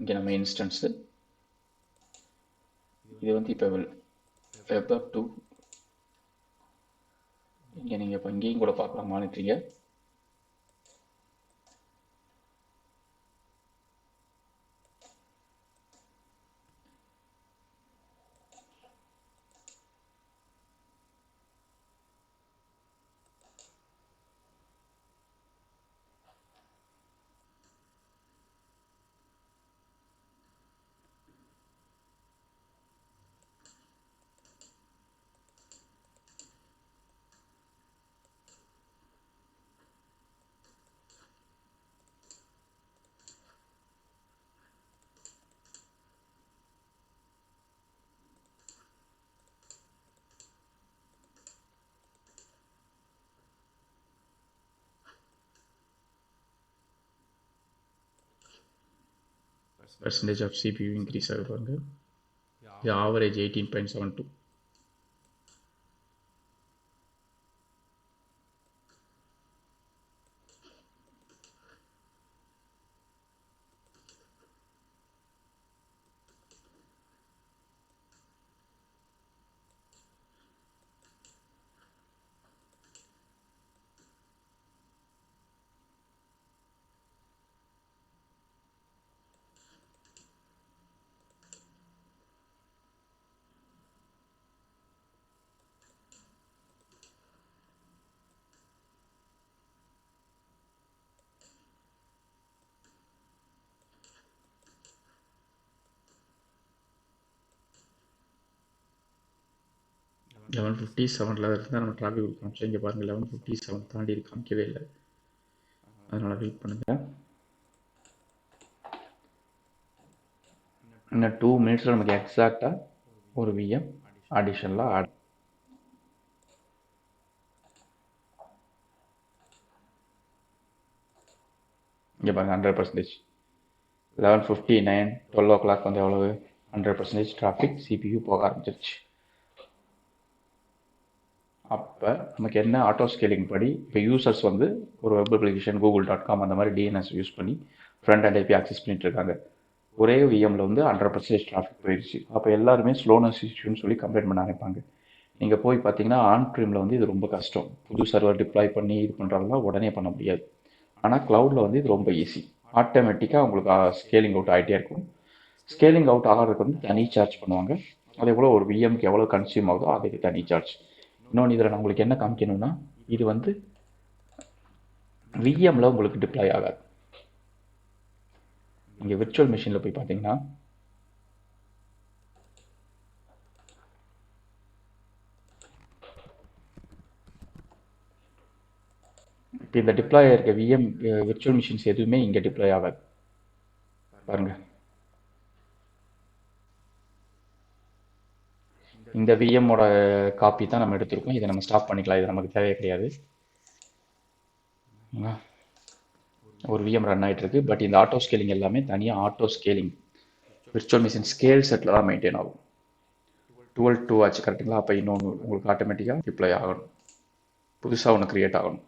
இங்கே நம்ம இன்ஸ்டன்ஸு இது வந்து இப்போ வெப் அப் டு இங்கே நீங்கள் இப்போ இங்கேயும் கூட பார்க்கலாம் மானிட்டரிங்க. Percentage of CPU increase ஆகுது பாருங்க. இது ஆவரேஜ் 18.72. லெவன் 57 இருந்தால் நம்ம டிராஃபிக் காமிச்சோம். இங்கே பாருங்கள் 11:57 தாண்டி இது காமிக்கவே இல்லை. அதனால் வெயிட் பண்ணுங்கள். இன்னும் 2 மினிட்ஸில் நமக்கு எக்ஸாக்டாக ஒரு விஎம் அடிஷனலாக ஆட். இங்கே பாருங்கள் 100%. 11:59 12 o'clock வந்து எவ்வளவு 100% டிராஃபிக் சிபியூ போக ஆரம்பிச்சிருச்சு. அப்போ நமக்கு என்ன ஆட்டோ ஸ்கேலிங் படி இப்போ யூசர்ஸ் வந்து ஒரு வெப் அப்ளிகேஷன் google.com அந்த மாதிரி டிஎன்எஸ் யூஸ் பண்ணி ஃப்ரண்ட் அண்ட் ஐபி ஆக்சஸ் பண்ணிட்டு இருக்காங்க. ஒரே விஎம்ல வந்து 100% டிராஃபிக் போயிடுச்சு. அப்போ எல்லாருமே ஸ்லோனஸ் இஷ்யூன்னு சொல்லி கம்ப்ளைண்ட் பண்ண ஆரம்பிப்பாங்க. நீங்கள் போய் பார்த்தீங்கன்னா ஆன் ப்ரீமில் வந்து இது ரொம்ப கஷ்டம். புது சர்வர் டிப்ளாய் பண்ணி இது பண்ணுறதெல்லாம் உடனே பண்ண முடியாது. ஆனால் க்ளவுடில் வந்து இது ரொம்ப ஈஸி. ஆட்டோமேட்டிக்காக உங்களுக்கு ஸ்கேலிங் அவுட் ஆகிட்டே இருக்கும். ஸ்கேலிங் அவுட் ஆகிறதுக்கு வந்து தனி சார்ஜ் பண்ணுவாங்க. அதே போல் ஒரு விஎம்க்கு எவ்வளோ கன்சியூம் ஆகுதோ அதுக்கு தனி சார்ஜ். இன்னொன்று இதில் நான் உங்களுக்கு என்ன காமிக்கணும்னா இது வந்து விஎம்ல உங்களுக்கு டிப்ளாய் ஆகாது. இங்கே விர்ச்சுவல் மிஷினில் போய் பார்த்தீங்கன்னா இப்போ இந்த டிப்ளாய் ஆகிருக்க விஎம் விர்ச்சுவல் மிஷின்ஸ் எதுவுமே இங்கே டிப்ளாய் ஆகாது பாருங்கள். இந்த விஎம்மோட காப்பி தான் நம்ம எடுத்திருக்கோம். இதை நம்ம ஸ்டாப் பண்ணிக்கலாம், இது நமக்கு தேவையே கிடையாது. ஒரு விஎம் ரன் ஆகிட்டு இருக்கு. பட் இந்த ஆட்டோ ஸ்கேலிங் எல்லாமே தனியாக auto scaling virtual machine scale settle தான் மெயின்டைன் ஆகும். 12 ஆச்சு கரெக்டுங்களா? அப்போ இன்னொன்று உங்களுக்கு ஆட்டோமேட்டிக்காக டிப்ளாய் ஆகணும், புதுசாக ஒன்று க்ரியேட் ஆகணும்.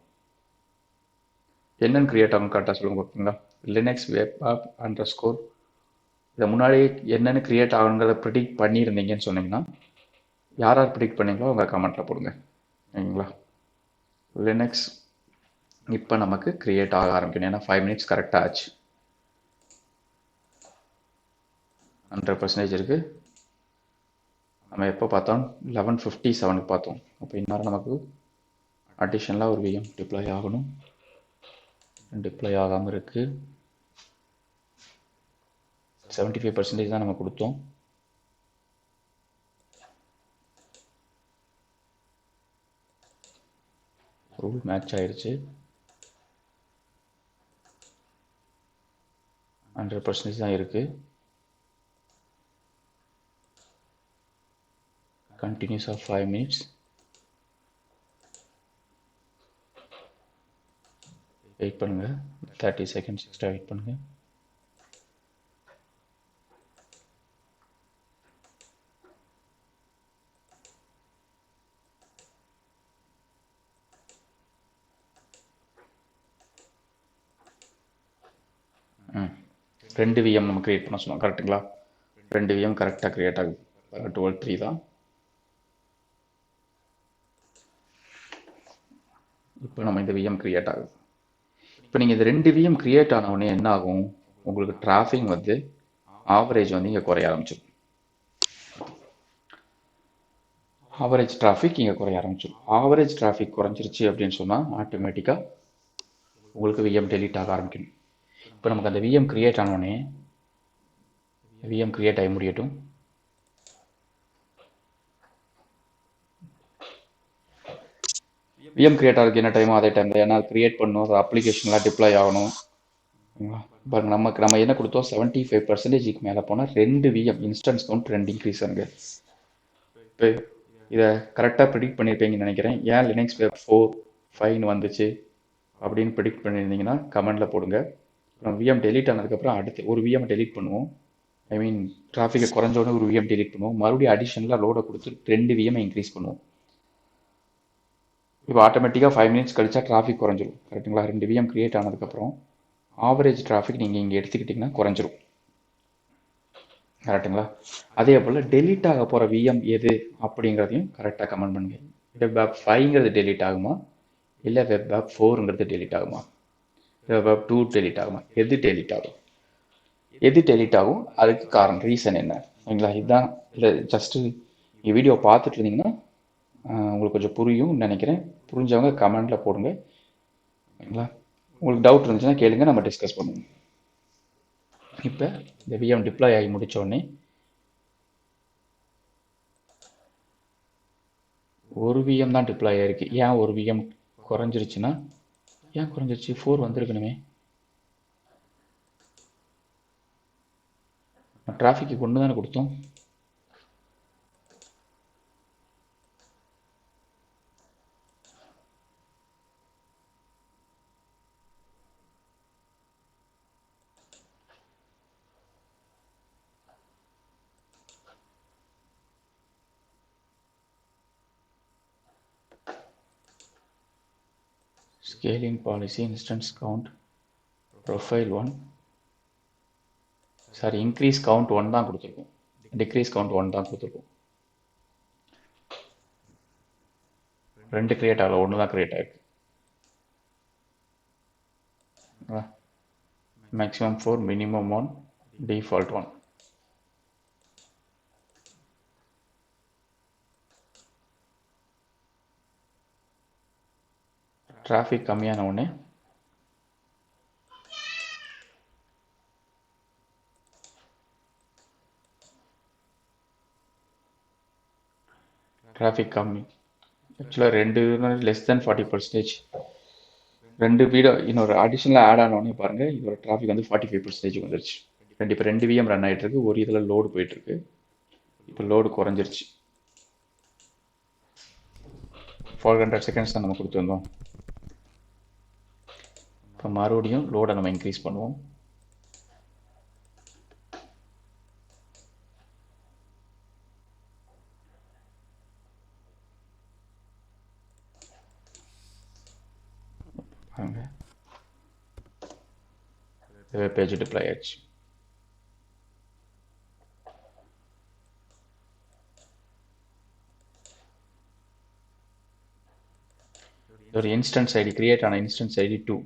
என்னென்னு க்ரியேட் ஆகணும் கரெக்டாக சொல்லுங்க ஓகேங்களா? Linux web app underscore இதை முன்னாடியே என்னென்னு க்ரியேட் ஆகணுங்கிறத ப்ரிடிக்ட் பண்ணியிருந்தீங்கன்னு சொன்னீங்கன்னா, யார் யார் ப்ரிடிக்ட் பண்ணீங்களோ உங்கள் கமெண்ட்டில் போடுங்க சரிங்களா? லினக்ஸ் இப்போ நமக்கு க்ரியேட் ஆக ஆரம்பிக்கணும், ஏன்னா 5 மினிட்ஸ் கரெக்டாக ஆச்சு. 100% இருக்குது. நம்ம எப்போ பார்த்தோம்? 11:57 பார்த்தோம். அப்போ இந்நேரம் நமக்கு அடிஷ்னலாக ஒரு விஎம் டிப்ளாய் ஆகணும். டிப்ளாய் ஆகாமல் இருக்குது. 75% தான் நம்ம கொடுத்தோம். ரூல் மேட்ச் ஆயிடுச்சு. 100% தான் இருக்குது. Continuous of 5 minutes. வெயிட் பண்ணுங்கள், 30 செகண்ட்ஸ் எக்ஸ்ட்ரா வெயிட் பண்ணுங்கள். ரெண்டு விஎம் நம்ம க்ரியேட் பண்ண சொன்னோம் கரெக்டுங்களா? 2 விஎம் கரெக்டாக க்ரியேட் ஆகுது. 12:03 தான். இப்போ நம்ம இந்த விஎம் க்ரியேட் ஆகுது. இப்போ நீங்கள் இந்த 2 விஎம் க்ரியேட் ஆனவுடனே என்ன ஆகும்? உங்களுக்கு டிராஃபிக் வந்து ஆவரேஜ் வந்து இங்கே குறைய ஆரம்பிச்சிடும். ஆவரேஜ் டிராஃபிக் இங்கே குறைய ஆரம்பிச்சிடும். ஆவரேஜ் டிராஃபிக் குறைஞ்சிருச்சு அப்படின்னு சொன்னால் ஆட்டோமேட்டிக்காக உங்களுக்கு விஎம் டெலீட் ஆக ஆரம்பிக்கணும். இப்போ நமக்கு அந்த விஎம் க்ரியேட் ஆனோடனே விஎம் க்ரியேட் ஆகி முடியட்டும். விஎம் க்ரியேட் ஆகிறதுக்கு என்ன டைமோ அதே டைம் தான், ஏன்னா க்ரியேட் பண்ணணும், அது அப்ளிகேஷன்லாம் டிப்ளாய் ஆகணும். பாருங்க, நம்ம என்ன கொடுத்தோம்? 75% மேலே போனால் 2 விஎம் இன்ஸ்டன்ஸ் கவுண்ட் 2 இன்க்ரீஸ் ஆகுங்க. இப்போ இதை கரெக்டாக ப்ரிடிக்ட் பண்ணியிருப்பீங்கன்னு நினைக்கிறேன். ஏன் லினக்ஸ் வெப் 4 5 வந்துச்சு அப்படின்னு ப்ரிடிக்ட் பண்ணியிருந்தீங்கன்னா கமெண்டில் போடுங்க. அப்புறம் விஎம் டெலீட் ஆனதுக்கப்புறம் அடுத்து ஒரு விஎம் டெலீட் பண்ணுவோம். ஐ மீன் டிராஃபிக்கை குறைஞ்சோடனே ஒரு விஎம் டெலீட் பண்ணுவோம். மறுபடியும் அடிஷனலாக லோடை கொடுத்து 2 விஎம் இன்க்ரீஸ் பண்ணுவோம். இப்போ ஆட்டோமேட்டிக்காக 5 மினிட்ஸ் கழிச்சா டிராஃபிக் குறைஞ்சிரும் கரெக்டுங்களா? 2 விஎம் க்ரியேட் ஆனதுக்கப்புறம் ஆவரேஜ் டிராஃபிக் நீங்கள் இங்கே எடுத்துக்கிட்டிங்கன்னா குறைஞ்சிரும் கரெக்டுங்களா? அதே போல் டெலீட் ஆக போகிற விஎம் எது அப்படிங்கிறதையும் கரெக்டாக கமெண்ட் பண்ணுங்க. வெப் ஆப் 5ங்கிறது டெலீட் ஆகுமா, இல்லை வெப் ஆப் 4ங்கிறது டெலீட் ஆகுமா, வெப் ஆப் 2 டெலீட் ஆகுமா, எது டெலீட் ஆகும்? எது டெலீட் ஆகும், அதுக்கு காரணம் ரீசன் என்ன சரிங்களா? இதுதான். இல்லை ஜஸ்ட்டு வீடியோ பார்த்துட்டு இருந்தீங்கன்னா உங்களுக்கு கொஞ்சம் புரியும்னு நினைக்கிறேன். புரிஞ்சவங்க கமெண்டில் போடுங்க சரிங்களா? உங்களுக்கு டவுட் இருந்துச்சுன்னா கேளுங்க, நம்ம டிஸ்கஸ் பண்ணுவோம். இப்போ இந்த விஎம் டிப்ளாய் ஆகி முடித்தோடனே ஒரு விஎம் தான் டிப்ளாய் ஆகிருக்கு. ஏன் ஒரு விஎம் குறைஞ்சிருச்சுன்னா, ஏன் குறைஞ்சிருச்சு? 4 வந்திருக்கணுமே. டிராஃபிக்கு ஒன்று தானே கொடுத்தோம். Scaling policy, instance count, profile 1, sorry increase count 1 தான் கொடுத்துருக்கோம், டிக்ரீஸ் கவுண்ட் 1 தான் கொடுத்துருக்கோம். 2 கிரியேட் ஆகல, 1 தான் கிரியேட் ஆகிருக்கு. Maximum 4, minimum 1, default 1. டிராஃபிக் கம்மியான உடனே டிராஃபிக் கம்மி, ஆக்சுவலாக 2 லெஸ் தென் 40%, 2 வீடியோ இன்னொரு அடிஷ்னலாக ஆட் ஆனோடனே பாருங்கள் இதோட டிராஃபிக் வந்து 45% வந்துருச்சு. இப்போ 2 விஎம் ரன் ஆகிட்டு இருக்கு. ஒரு இதில் லோடு போயிட்டுருக்கு. இப்போ லோடு குறைஞ்சிருச்சு. 400 செகண்ட்ஸ் தான் நம்ம கொடுத்துருந்தோம். இப்போ மறுபடியும் லோடை நம்ம இன்க்ரீஸ் பண்ணுவோம். பாருங்க வெப் பேஜ் டிப்ளை ஆயிடுச்சு. ஒரு இன்ஸ்டன்ஸ் ஐடி கிரியேட் ஆன இன்ஸ்டன்ஸ் ஐடி 2.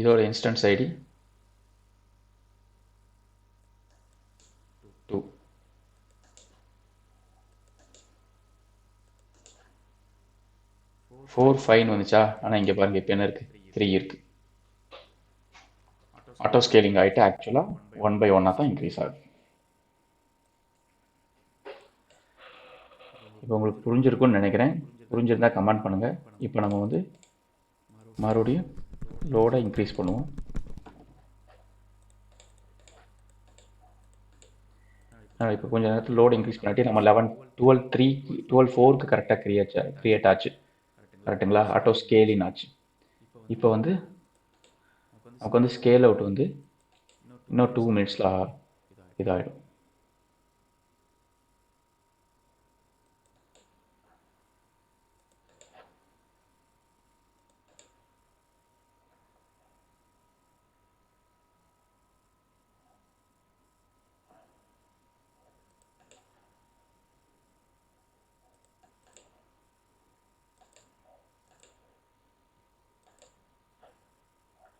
இதோட இன்ஸ்டன்ஸ் ஐடி 2. ஃபோர் ஃபைன் வந்துச்சா? ஆனால் இங்கே பாருங்கள் இப்போ என்ன இருக்குது, 3 இருக்குது. ஆட்டோ ஸ்கேலிங் ஆகிட்டு ஆக்சுவலாக 1/1 தான் இன்க்ரீஸ் ஆகுது. இப்போ உங்களுக்கு புரிஞ்சிருக்கும்னு நினைக்கிறேன். புரிஞ்சிருந்தா கமெண்ட் பண்ணுங்கள். இப்போ நம்ம வந்து மறுபடியும் லோடை இன்க்ரீஸ் பண்ணுவோம். இப்போ கொஞ்சம் நேரத்தில் லோடு இன்க்ரீஸ் பண்ணிட்டு நம்ம 12/4க்கு கரெக்டாக கிரியேட் ஆச்சு. கரெக்டுங்களா? ஆட்டோ ஸ்கேலின் ஆச்சு. இப்போ வந்து நமக்கு வந்து ஸ்கேல் அவுட் வந்து இன்னும் 2 மினிட்ஸில் இதாகிடும்.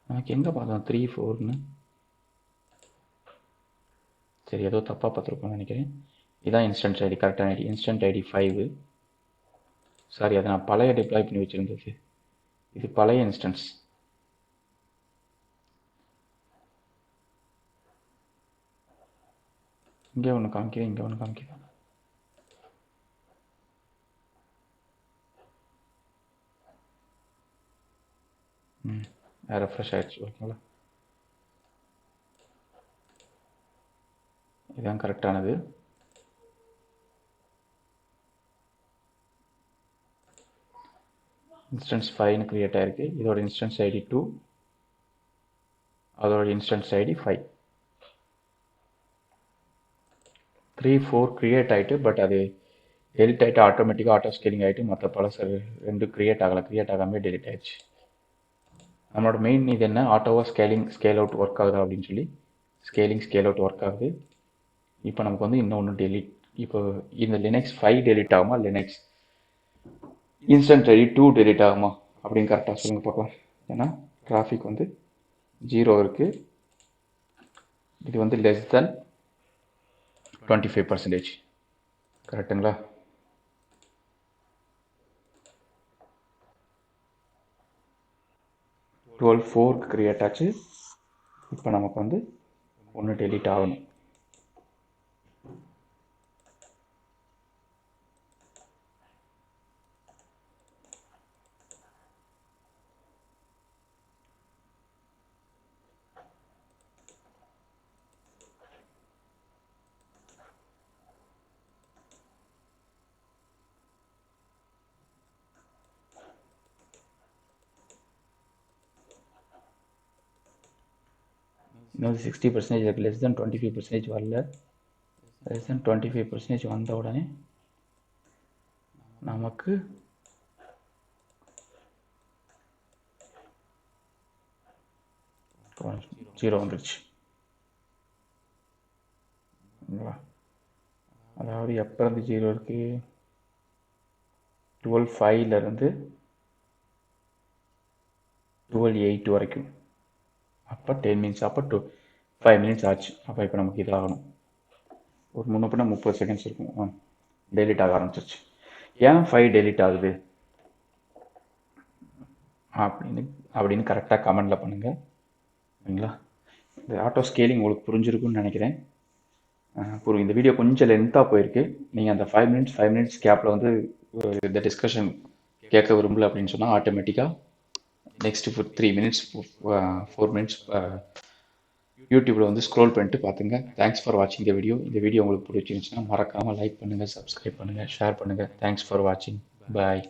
நமக்கு எங்கே பார்த்தோம் 3 4ன்னு? சரி, ஏதோ தப்பாக பார்த்துருக்கோம்னு நினைக்கிறேன். இதான் இன்ஸ்டன்ட் ஐடி, கரெக்டான ஐடி. Instant ID 5. சாரி, அதை நான் பழைய டிப்ளாய் பண்ணி வச்சுருந்தது. இது பழைய இன்ஸ்டன்ஸ். இங்கே ஒன்று காமிக்கிறேன், இங்கே ஒன்று காமிக்கிறேன். ரெஃப்ரெஷ் ஆயிடுச்சு. ஓகேங்களா? இதுதான் கரெக்டானது. இன்ஸ்டன்ஸ் 5ன்னு கிரியேட் ஆகிருக்கு. இதோட இன்ஸ்டன்ஸ் ஐடி 2, அதோட இன்ஸ்டன்ஸ் ஐடி 5. 3 4 கிரியேட் ஆகிட்டு, பட் அது டெலிட் ஆகிட்டு, ஆட்டோமேட்டிக்காக ஆட்டோ ஸ்கேலிங் ஆகிட்டு, மற்ற பல ரெண்டும் கிரியேட் ஆகாமே டெலிட் ஆகிடுச்சு. நம்மளோட மெயின் இது என்ன, ஆட்டோவாக ஸ்கேல் அவுட் ஒர்க் ஆகுதா அப்படின்னு சொல்லி ஸ்கேல் அவுட் ஒர்க் ஆகுது. இப்போ நமக்கு வந்து இன்னொன்று டெலிட். இப்போ இந்த லினக்ஸ் 5 டெலிட் ஆகுமா, லினக்ஸ் இன்ஸ்டன்ட் ஐடி 2 டெலிட் ஆகுமா அப்படின்னு கரெக்டாக சொல்லுங்கள் பார்க்கலாம். ஏன்னா டிராஃபிக் வந்து 0 இருக்குது. இது வந்து லெஸ் தென் 25%. கரெக்டுங்களா? டுவெல் 4க்கு கிரியேட் ஆச்சு. இப்போ நமக்கு வந்து ஒன்று டெலிட் ஆகணும். இன்னொரு 60% இருக்குது. லெஸ் தென் 25% வரல. லெஸ் தென் 25% வந்த உடனே நமக்கு ஜீரோ வந்துடுச்சு. அதாவது எப்போ இருந்து 0 இருக்குது, 12/5 12/8 வரைக்கும். அப்போ 10 மினிட்ஸ், அப்போ 5 மினிட்ஸ் ஆச்சு. அப்போ இப்போ நமக்கு இதாகணும். ஒரு முன்னப்பின்னா 30 செகண்ட்ஸ் இருக்கும். டெலிட் ஆக ஆரம்பிச்சிருச்சு. ஏன் 5 டெலிட் ஆகுது அப்படின்னு கரெக்டாக கமெண்டில் பண்ணுங்கள். சரிங்களா? இந்த ஆட்டோ ஸ்கேலிங் உங்களுக்கு புரிஞ்சிருக்குன்னு நினைக்கிறேன். இந்த வீடியோ கொஞ்சம் லென்த்தாக போயிருக்கு. நீங்கள் அந்த 5 மினிட்ஸ் கேப்பில் வந்து இந்த டிஸ்கஷன் கேட்க விரும்பல அப்படின்னு சொன்னால் ஆட்டோமேட்டிக்காக நெக்ஸ்ட் 3 மினிட்ஸ் 4 மினிட்ஸ் யூடியூப்பில் வந்து ஸ்க்ரோல் பண்ணிட்டு பார்த்துங்க. தேங்க்ஸ் ஃபார் வாட்சிங் த வீடியோ. இந்த வீடியோ உங்களுக்கு பிடிச்சிருந்துச்சுன்னா மறக்காமல் லைக் பண்ணுங்கள், சப்ஸ்கிரைப் பண்ணுங்கள், ஷேர் பண்ணுங்கள். தேங்க்ஸ் ஃபார் வாட்சிங். பாய்.